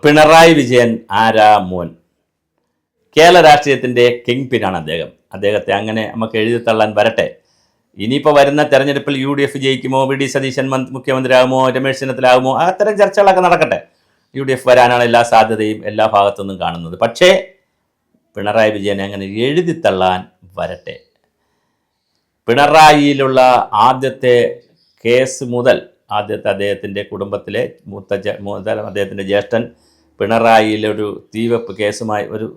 പിണറായി വിജയൻ ആരാ മോൻ? കേരള രാഷ്ട്രീയത്തിൻ്റെ കിങ് പിനാണ് അദ്ദേഹത്തെ അങ്ങനെ നമുക്ക് എഴുതി തള്ളാൻ വരട്ടെ. ഇനിയിപ്പോൾ വരുന്ന തെരഞ്ഞെടുപ്പിൽ UDF ജയിക്കുമോ, വി ഡി സതീശൻ മുഖ്യമന്ത്രിയാകുമോ, രമേശ് ചെന്നിത്തലാകുമോ, അത്തരം ചർച്ചകളൊക്കെ നടക്കട്ടെ. UDF വരാനാണ് എല്ലാ സാധ്യതയും എല്ലാ ഭാഗത്തുനിന്നും കാണുന്നത്. പക്ഷേ പിണറായി വിജയനെ അങ്ങനെ എഴുതി തള്ളാൻ വരട്ടെ. പിണറായിയിലുള്ള ആദ്യത്തെ കേസ് മുതൽ അദ്ദേഹത്തിൻ്റെ കുടുംബത്തിലെ അദ്ദേഹത്തിൻ്റെ ജ്യേഷ്ഠൻ പിണറായിയിലൊരു തീവെപ്പ് കേസുമായി ഒരു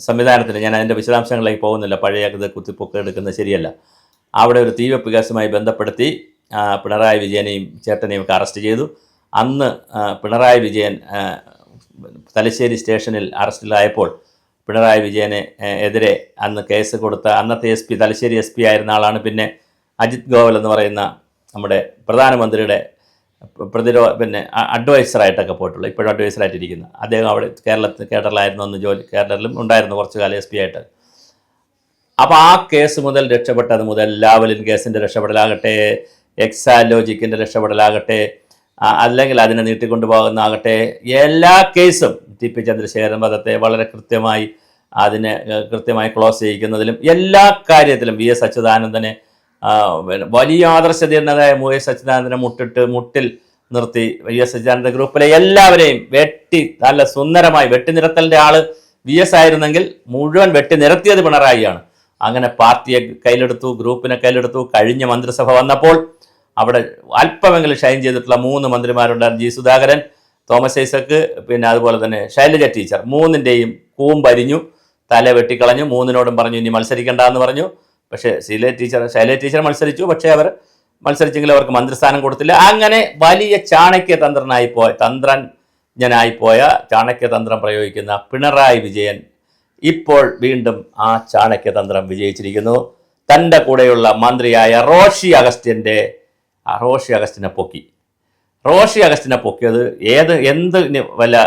സംവിധാനത്തിന്, ഞാൻ അതിൻ്റെ വിശദാംശങ്ങളിലേക്ക് പോകുന്നില്ല, പഴയ ഇത് കുത്തിപ്പൊക്കെ എടുക്കുന്നത് ശരിയല്ല. അവിടെ ഒരു തീവെപ്പ് കേസുമായി ബന്ധപ്പെടുത്തി പിണറായി വിജയനെയും ചേട്ടനെയും ഒക്കെ അറസ്റ്റ് ചെയ്തു. അന്ന് പിണറായി വിജയൻ തലശ്ശേരി സ്റ്റേഷനിൽ അറസ്റ്റിലായപ്പോൾ പിണറായി വിജയനെ എതിരെ അന്ന് കേസ് കൊടുത്ത അന്നത്തെ തലശ്ശേരി SP ആയിരുന്ന ആളാണ് പിന്നെ അജിത് ഗോവൽ എന്ന് പറയുന്ന നമ്മുടെ പ്രധാനമന്ത്രിയുടെ അഡ്വൈസറായിട്ടൊക്കെ പോയിട്ടുള്ളത്, ഇപ്പോഴും അഡ്വൈസറായിട്ടിരിക്കുന്നത് അദ്ദേഹം. അവിടെ കേഡറിലായിരുന്നു അന്ന് കേഡറിലും ഉണ്ടായിരുന്നു കുറച്ചു കാലം SP ആയിട്ട്. അപ്പോൾ ആ കേസ് മുതൽ രക്ഷപ്പെട്ടത് മുതൽ ലാവലിൻ കേസിൻ്റെ രക്ഷപ്പെടലാകട്ടെ, എക്സാലോജിക്കിൻ്റെ രക്ഷപ്പെടലാകട്ടെ, അല്ലെങ്കിൽ അതിനെ നീട്ടിക്കൊണ്ടുപോകുന്നതാകട്ടെ, എല്ലാ കേസും TP ചന്ദ്രശേഖരൻ വധത്തെ വളരെ കൃത്യമായി ക്ലോസ് ചെയ്യിക്കുന്നതിലും എല്ലാ കാര്യത്തിലും VS അച്യുതാനന്ദനെ വലിയ ആദർശധീരനായ VS അച്യുതാനന്ദനെ മുട്ടിൽ നിർത്തി VS അച്യുതാനന്ദ ഗ്രൂപ്പിലെ എല്ലാവരെയും നല്ല സുന്ദരമായി വെട്ടിനിരത്തലിൻ്റെ ആള് VS ആയിരുന്നെങ്കിൽ മുഴുവൻ വെട്ടിനിരത്തിയത് പിണറായിയാണ്. അങ്ങനെ പാർട്ടിയെ കയ്യിലെടുത്തു, ഗ്രൂപ്പിനെ കയ്യിലെടുത്തു. കഴിഞ്ഞ മന്ത്രിസഭ വന്നപ്പോൾ അവിടെ അല്പമെങ്കിലും ഷൈൻ ചെയ്തിട്ടുള്ള 3 മന്ത്രിമാരുണ്ടായിരുന്നു. G സുധാകരൻ, തോമസ് ഐസക്ക്, പിന്നെ അതുപോലെ തന്നെ ശൈലജ ടീച്ചർ. 3ൻ്റെയും കൂമ്പരിഞ്ഞു, തല വെട്ടിക്കളഞ്ഞു. 3നോടും പറഞ്ഞു ഇനി മത്സരിക്കേണ്ടെന്ന് പറഞ്ഞു. പക്ഷേ ശൈലജ ടീച്ചർ മത്സരിച്ചു. പക്ഷേ അവർ മത്സരിച്ചെങ്കിലും അവർക്ക് മന്ത്രിസ്ഥാനം കൊടുത്തില്ല. അങ്ങനെ വലിയ തന്ത്രജ്ഞനായിപ്പോയ ചാണക്യതന്ത്രം പ്രയോഗിക്കുന്ന പിണറായി വിജയൻ ഇപ്പോൾ വീണ്ടും ആ ചാണക്യതന്ത്രം വിജയിച്ചിരിക്കുന്നു. തൻ്റെ കൂടെയുള്ള മന്ത്രിയായ റോഷി അഗസ്റ്റിനെ പൊക്കി. റോഷി അഗസ്റ്റിനെ പൊക്കിയത് എന്ത് വല്ല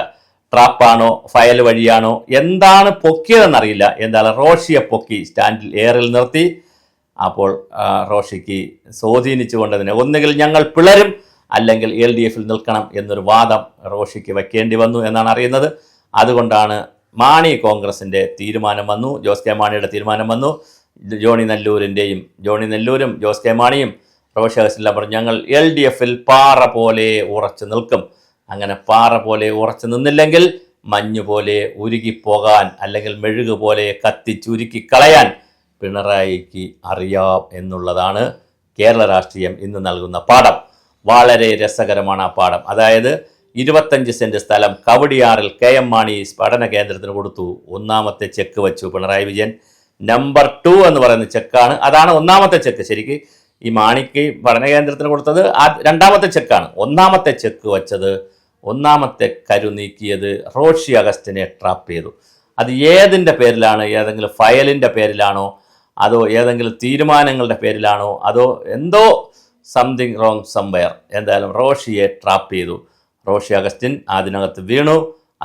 ട്രാപ്പാണോ ഫയൽ വഴിയാണോ എന്താണ് പൊക്കിയതെന്നറിയില്ല. എന്താണ് റോഷിയെ പൊക്കി സ്റ്റാൻഡിൽ എയറിൽ നിർത്തി. അപ്പോൾ റോഷിക്ക് സ്വാധീനിച്ചുകൊണ്ടതിന് ഒന്നുകിൽ ഞങ്ങൾ പിളരും അല്ലെങ്കിൽ LDFിൽ നിൽക്കണം എന്നൊരു വാദം റോഷിക്ക് വയ്ക്കേണ്ടി വന്നു എന്നാണ് അറിയുന്നത്. അതുകൊണ്ടാണ് മാണി കോൺഗ്രസിൻ്റെ തീരുമാനം വന്നു, ജോസ് കെ മാണിയുടെ തീരുമാനം വന്നു. ജോണി നെല്ലൂരും ജോസ് കെ മാണിയും റോഷി അഗസ്റ്റിനെല്ലാം പറഞ്ഞു ഞങ്ങൾ LDFിൽ പാറ പോലെ ഉറച്ചു നിൽക്കും. അങ്ങനെ പാറ പോലെ ഉറച്ചു നിന്നില്ലെങ്കിൽ മഞ്ഞ് പോലെ ഉരുകിപ്പോകാൻ അല്ലെങ്കിൽ മെഴുക് പോലെ കത്തിച്ചുരുക്കി കളയാൻ പിണറായിക്ക് അറിയാം എന്നുള്ളതാണ് കേരള രാഷ്ട്രീയം ഇന്ന് നൽകുന്ന പാഠം. വളരെ രസകരമാണ് ആ പാഠം. അതായത് 25 സെൻറ്റ് സ്ഥലം കവടിയാറിൽ KM മാണി പഠന കേന്ദ്രത്തിന് കൊടുത്തു. 1ാമത്തെ ചെക്ക് വെച്ചു പിണറായി വിജയൻ. നമ്പർ 2 എന്ന് പറയുന്ന ചെക്കാണ്. അതാണ് 1ാമത്തെ ചെക്ക്. ശരിക്കും ഈ മാണിക്ക് പഠന കേന്ദ്രത്തിന് കൊടുത്തത് 2ാമത്തെ ചെക്കാണ്. 1ാമത്തെ ചെക്ക് വച്ചത്, 1ാമത്തെ കരു നീക്കിയത് റോഷി അഗസ്റ്റിനെ ട്രാപ്പ് ചെയ്തു. അത് ഏതിൻ്റെ പേരിലാണ്? ഏതെങ്കിലും ഫയലിൻ്റെ പേരിലാണോ, അതോ ഏതെങ്കിലും തീരുമാനങ്ങളുടെ പേരിലാണോ, അതോ എന്തോ സംതിങ് റോങ് സംവെയർ. എന്തായാലും റോഷിയെ ട്രാപ്പ് ചെയ്തു. റോഷി അഗസ്റ്റിൻ അതിനകത്ത് വീണു.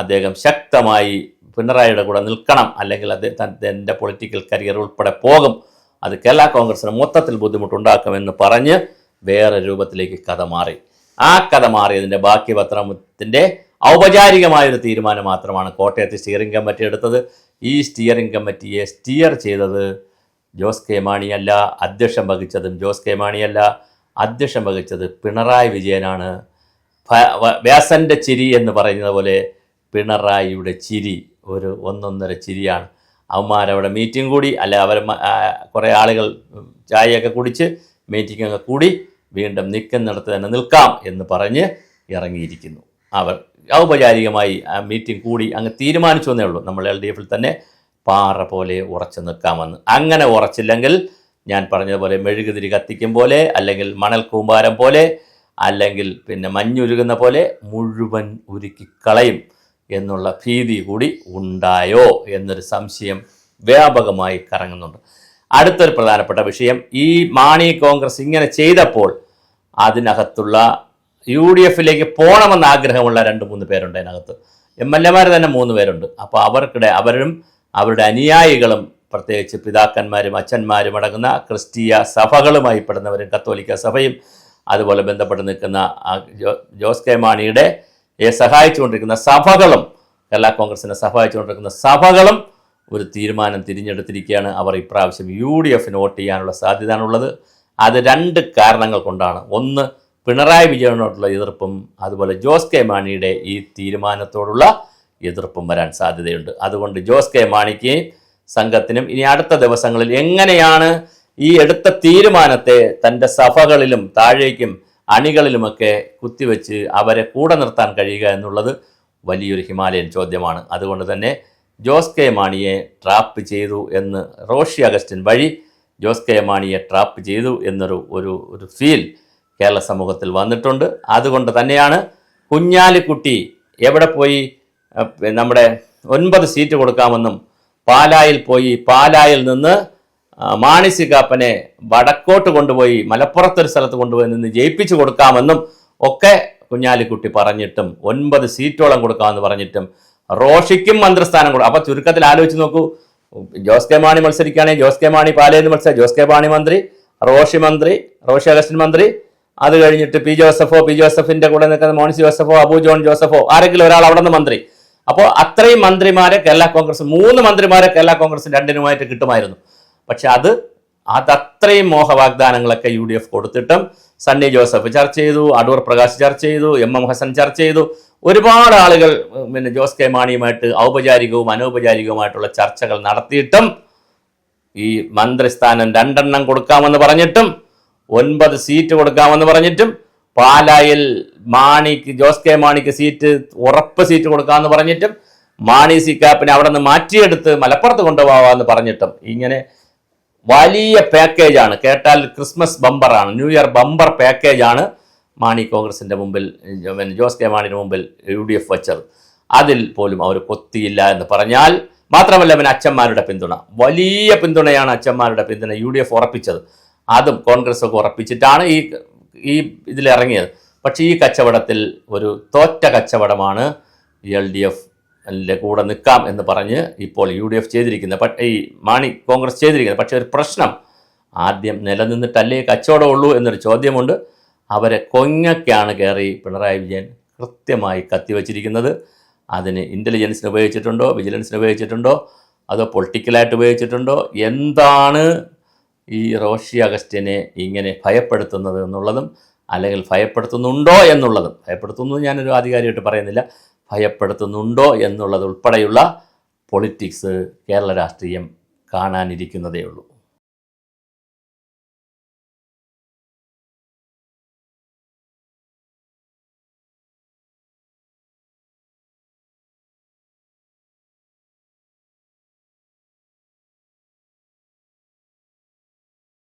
അദ്ദേഹം ശക്തമായി പിണറായിയുടെ കൂടെ നിൽക്കണം, അല്ലെങ്കിൽ അദ്ദേഹത്തിൻ്റെ പൊളിറ്റിക്കൽ കരിയർ ഉൾപ്പെടെ പോകും, അത് കേരള കോൺഗ്രസിന് മൊത്തത്തിൽ ബുദ്ധിമുട്ടുണ്ടാക്കുമെന്ന് പറഞ്ഞ് വേറെ രൂപത്തിലേക്ക് കഥ മാറി. ആ കഥ മാറിയതിൻ്റെ ബാക്കി പത്രത്തിൻ്റെ ഔപചാരികമായൊരു തീരുമാനം മാത്രമാണ് കോട്ടയത്ത് സ്റ്റിയറിംഗ് കമ്മിറ്റി എടുത്തത്. ഈ സ്റ്റിയറിംഗ് കമ്മിറ്റിയെ സ്റ്റിയർ ചെയ്തത് ജോസ് കെ മാണിയല്ല, അധ്യക്ഷം വഹിച്ചതും ജോസ് കെ മാണിയല്ല, അധ്യക്ഷം വഹിച്ചത് പിണറായി വിജയനാണ്. വ്യാസൻ്റെ ചിരി എന്ന് പറയുന്നത് പോലെ പിണറായിയുടെ ചിരി ഒരു ഒന്നൊന്നര ചിരിയാണ്. അവന്മാരവിടെ മീറ്റിംഗ് കൂടി, അല്ല അവർ കുറേ ആളുകൾ ചായയൊക്കെ കുടിച്ച് മീറ്റിംഗൊക്കെ കൂടി വീണ്ടും നിൽക്കുന്നിടത്ത് തന്നെ നിൽക്കാം എന്ന് പറഞ്ഞ് ഇറങ്ങിയിരിക്കുന്നു. അവർ ഔപചാരികമായി ആ മീറ്റിംഗ് കൂടി അങ്ങ് തീരുമാനിച്ചു എന്നേ ഉള്ളൂ, നമ്മൾ LDFിൽ തന്നെ പാറ പോലെ ഉറച്ചു നിൽക്കാമെന്ന്. അങ്ങനെ ഉറച്ചില്ലെങ്കിൽ ഞാൻ പറഞ്ഞതുപോലെ മെഴുകുതിരി കത്തിക്കും പോലെ, അല്ലെങ്കിൽ മണൽ കൂമ്പാരം പോലെ, അല്ലെങ്കിൽ പിന്നെ മഞ്ഞുരുകുന്ന പോലെ മുഴുവൻ ഉരുക്കിക്കളയും എന്നുള്ള ഭീതി കൂടി ഉണ്ടായോ എന്നൊരു സംശയം വ്യാപകമായി കറങ്ങുന്നുണ്ട്. അടുത്തൊരു പ്രധാനപ്പെട്ട വിഷയം, ഈ മാണി കോൺഗ്രസ് ഇങ്ങനെ ചെയ്തപ്പോൾ അതിനകത്തുള്ള UDFിലേക്ക് പോകണമെന്ന് ആഗ്രഹമുള്ള 2-3 പേരുണ്ട്. അതിനകത്ത് MLA തന്നെ 3 പേരുണ്ട്. അപ്പോൾ അവരും അവരുടെ അനുയായികളും, പ്രത്യേകിച്ച് പിതാക്കന്മാരും അച്ഛന്മാരും അടങ്ങുന്ന ക്രിസ്തീയ സഭകളുമായി പെടുന്നവരും, കത്തോലിക്ക സഭയും അതുപോലെ ബന്ധപ്പെട്ട് നിൽക്കുന്ന ജോസ് കെ മാണിയുടെ സഹായിച്ചുകൊണ്ടിരിക്കുന്ന സഭകളും, കേരള കോൺഗ്രസിനെ സഹായിച്ചുകൊണ്ടിരിക്കുന്ന സഭകളും ഒരു തീരുമാനം തിരഞ്ഞെടുത്തിരിക്കുകയാണ്. അവർ ഇപ്രാവശ്യം UDF വോട്ട് ചെയ്യാനുള്ള സാധ്യതയാണുള്ളത്. അത് 2 കാരണങ്ങൾ കൊണ്ടാണ്. ഒന്ന്, പിണറായി വിജയനോടുള്ള എതിർപ്പും അതുപോലെ ജോസ് കെ മാണിയുടെ ഈ തീരുമാനത്തോടുള്ള എതിർപ്പും വരാൻ സാധ്യതയുണ്ട്. അതുകൊണ്ട് ജോസ് കെ മാണിക്ക് സംഘത്തിനും ഇനി അടുത്ത ദിവസങ്ങളിൽ എങ്ങനെയാണ് ഈ എടുത്ത തീരുമാനത്തെ തൻ്റെ സഭകളിലും താഴേക്കും അണികളിലുമൊക്കെ കുത്തിവെച്ച് അവരെ കൂടെ നിർത്താൻ കഴിയുക എന്നുള്ളത് വലിയൊരു ഹിമാലയൻ ചോദ്യമാണ്. അതുകൊണ്ട് തന്നെ ജോസ് കെ മാണിയെ ട്രാപ്പ് ചെയ്തു എന്ന് റോഷി അഗസ്റ്റിൻ വഴി ജോസ് കെ മാണിയെ ട്രാപ്പ് ചെയ്തു എന്നൊരു ഫീൽ കേരള സമൂഹത്തിൽ വന്നിട്ടുണ്ട്. അതുകൊണ്ട് തന്നെയാണ് കുഞ്ഞാലിക്കുട്ടി എവിടെ പോയി നമ്മുടെ 9 സീറ്റ് കൊടുക്കാമെന്നും പാലായിൽ പോയി പാലായിൽ നിന്ന് മാണി സി കാപ്പനെ വടക്കോട്ട് കൊണ്ടുപോയി മലപ്പുറത്തൊരു സ്ഥലത്ത് കൊണ്ടുപോയി നിന്ന് ജയിപ്പിച്ചു കൊടുക്കാമെന്നും ഒക്കെ കുഞ്ഞാലിക്കുട്ടി പറഞ്ഞിട്ടും 9 സീറ്റോളം കൊടുക്കാമെന്ന് പറഞ്ഞിട്ടും റോഷിക്കും മന്ത്രിസ്ഥാനം കൊടുക്കും. അപ്പോൾ ചുരുക്കത്തിൽ ആലോചിച്ച് നോക്കൂ, ജോസ് കെ മാണി മത്സരിക്കുകയാണെങ്കിൽ ജോസ് കെ മാണി പാലയിൽ നിന്ന് മത്സരിച്ച ജോസ് കെ മാണി മന്ത്രി, റോഷി അഗസ്റ്റിൻ മന്ത്രി, അത് കഴിഞ്ഞിട്ട് പി ജോസഫിന്റെ കൂടെ നിൽക്കുന്ന മോൻസി ജോസഫോ അബു ജോൺ ജോസഫോ ആരെങ്കിലും ഒരാൾ അവിടെ നിന്ന് മന്ത്രി. അപ്പോൾ അത്രയും മന്ത്രിമാരെ കേരള കോൺഗ്രസ് 3 മന്ത്രിമാരെ കേരള കോൺഗ്രസ് 2-നുമായിട്ട് കിട്ടുമായിരുന്നു. പക്ഷെ അതത്രയും മോഹവാഗ്ദാനങ്ങളൊക്കെ UDF കൊടുത്തിട്ടും സണ്ണി ജോസഫ് ചർച്ച ചെയ്തു, അടൂർ പ്രകാശ് ചർച്ച ചെയ്തു, MM ഹസൻ ചർച്ച ചെയ്തു. ഒരുപാട് ആളുകൾ ജോസ് കെ മാണിയുമായിട്ട് ഔപചാരികവും അനൗപചാരികവുമായിട്ടുള്ള ചർച്ചകൾ നടത്തിയിട്ടും ഈ മന്ത്രിസ്ഥാനം 2 കൊടുക്കാമെന്ന് പറഞ്ഞിട്ടും 9 സീറ്റ് കൊടുക്കാമെന്ന് പറഞ്ഞിട്ടും പാലായിൽ ജോസ് കെ മാണിക്ക് ഉറപ്പ് സീറ്റ് കൊടുക്കാമെന്ന് പറഞ്ഞിട്ടും മാണി സി കാപ്പിനെ അവിടെ നിന്ന് മാറ്റിയെടുത്ത് മലപ്പുറത്ത് കൊണ്ടുപോകാമെന്ന് പറഞ്ഞിട്ടും ഇങ്ങനെ വലിയ പാക്കേജാണ്. കേട്ടാൽ ക്രിസ്മസ് ബമ്പറാണ്, ന്യൂ ഇയർ ബമ്പർ പാക്കേജാണ് മാണി കോൺഗ്രസിൻ്റെ മുമ്പിൽ ജോസ് കെ മാണിയുടെ മുമ്പിൽ UDF വച്ചത്. അതിൽ പോലും അവർ കൊത്തിയില്ല എന്ന് പറഞ്ഞാൽ മാത്രമല്ല, പിന്നെ അച്ഛന്മാരുടെ പിന്തുണ, വലിയ പിന്തുണയാണ് അച്ഛന്മാരുടെ പിന്തുണ UDF ഉറപ്പിച്ചത്. അതും കോൺഗ്രസ് ഒക്കെ ഉറപ്പിച്ചിട്ടാണ് ഈ ഇതിലിറങ്ങിയത്. പക്ഷേ ഈ കച്ചവടത്തിൽ ഒരു തോറ്റ കച്ചവടമാണ് LDF കൂടെ നിൽക്കാം എന്ന് പറഞ്ഞ് ഇപ്പോൾ UDF ചെയ്തിരിക്കുന്നത്, ഈ മാണി കോൺഗ്രസ് ചെയ്തിരിക്കുന്നത്. പക്ഷേ ഒരു പ്രശ്നം, ആദ്യം നിലനിന്നിട്ടല്ലേ കച്ചവടമുള്ളൂ എന്നൊരു ചോദ്യമുണ്ട്. അവരെ കൊങ്ങയ്ക്കാണ് കയറി പിണറായി വിജയൻ കൃത്യമായി കത്തിവച്ചിരിക്കുന്നത്. അതിന് ഇൻ്റലിജൻസിന് ഉപയോഗിച്ചിട്ടുണ്ടോ, വിജിലൻസിന് ഉപയോഗിച്ചിട്ടുണ്ടോ, അതോ പൊളിറ്റിക്കലായിട്ട് ഉപയോഗിച്ചിട്ടുണ്ടോ, എന്താണ് ഈ റോഷി അഗസ്റ്റിനെ ഇങ്ങനെ ഭയപ്പെടുത്തുന്നത് എന്നുള്ളതും, അല്ലെങ്കിൽ ഭയപ്പെടുത്തുന്നുണ്ടോ എന്നുള്ളതും, ഭയപ്പെടുത്തുന്നു ഞാനൊരു ആധികാരികമായിട്ട് പറയുന്നില്ല, ഭയപ്പെടുത്തുന്നുണ്ടോ എന്നുള്ളത് ഉൾപ്പെടെയുള്ള പൊളിറ്റിക്സ് കേരള രാഷ്ട്രീയം കാണാനിരിക്കുന്നതേ ഉള്ളൂ.